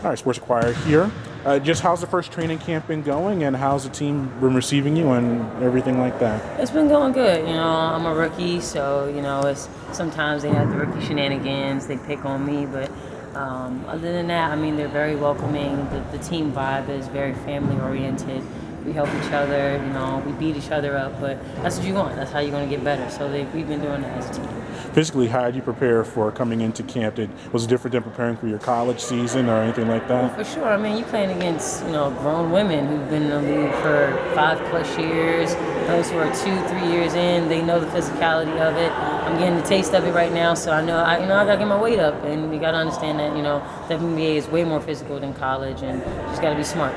All right, Sports Inquirer here. Just how's the first training camp been going, and how's the team been receiving you and everything like that? It's been going good. I'm a rookie, so it's sometimes they have the rookie shenanigans. They pick on me, but other than that, I mean, they're very welcoming. The team vibe is very family oriented. We help each other. We beat each other up, but that's what you want. That's how you're going to get better. So we've been doing that as a team. Physically, how did you prepare for coming into camp? Was it different than preparing for your college season or anything like that? For sure. I mean, you're playing against, grown women who've been in the league for 5+ years. Those who are 2-3 years in, they know the physicality of it. I'm getting the taste of it right now, so I know I gotta get my weight up, and you gotta understand that, the WNBA is way more physical than college, and you just gotta be smart.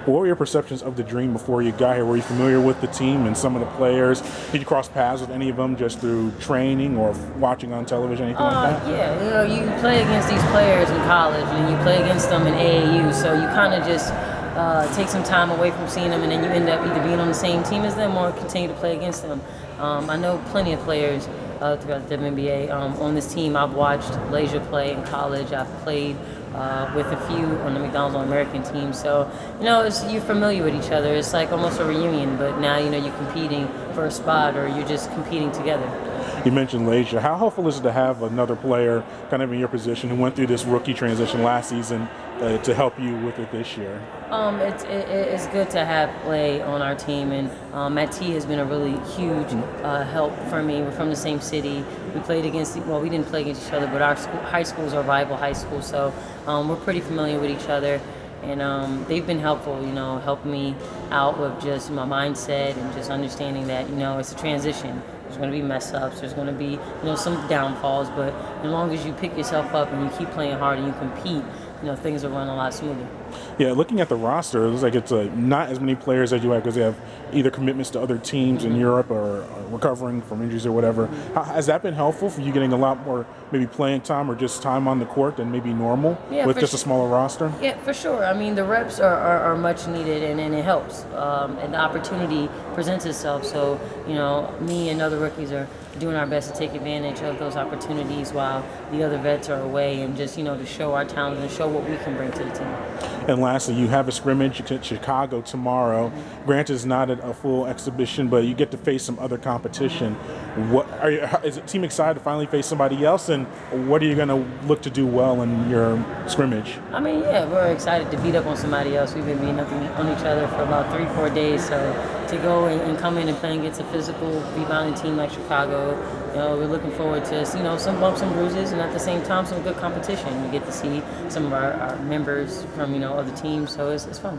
What were your perceptions of the Dream before you got here? Were you familiar with the team and some of the players? Did you cross paths with any of them just through training or watching on television, anything like that? Yeah, you play against these players in college, and you play against them in AAU, so you kind of just take some time away from seeing them, and then you end up either being on the same team as them or continue to play against them. I know plenty of players throughout the WNBA. On this team, I've watched Lasia play in college. I've played with a few on the McDonald's All-American team. So, you're familiar with each other. It's like almost a reunion, but now, you're competing for a spot or you're just competing together. You mentioned Lasia. How helpful is it to have another player kind of in your position who went through this rookie transition last season to help you with it this year? It's good to have Lay on our team, and Matt T has been a really huge help for me. We're from the same city. We played we didn't play against each other, but our high schools are rival high schools, so we're pretty familiar with each other. And they've been helpful, helping me out with just my mindset and just understanding that, it's a transition. There's going to be mess-ups. There's going to be, some downfalls. But as long as you pick yourself up and you keep playing hard and you compete, things will run a lot smoother. Yeah, looking at the roster, it looks like it's not as many players as you have because they have either commitments to other teams in Europe or recovering from injuries or whatever. Has that been helpful for you getting a lot more maybe playing time or just time on the court than maybe normal with just a smaller roster? Yeah, for sure. I mean, the reps are much needed, and it helps. And the opportunity presents itself. So, me and other rookies are doing our best to take advantage of those opportunities while the other vets are away, and just, to show our talent and show what we can bring to the team. And lastly, you have a scrimmage in Chicago tomorrow. Granted, it's not a full exhibition, but you get to face some other competition. Is the team excited to finally face somebody else, and what are you going to look to do well in your scrimmage? I mean, yeah, we're excited to beat up on somebody else. We've been beating up on each other for about 3-4 days, so to go and come in and play against a physical, rebounding team like Chicago, we're looking forward to, some bumps and bruises, and at the same time, some good competition. We get to see some of our members from, other teams, so it's fun.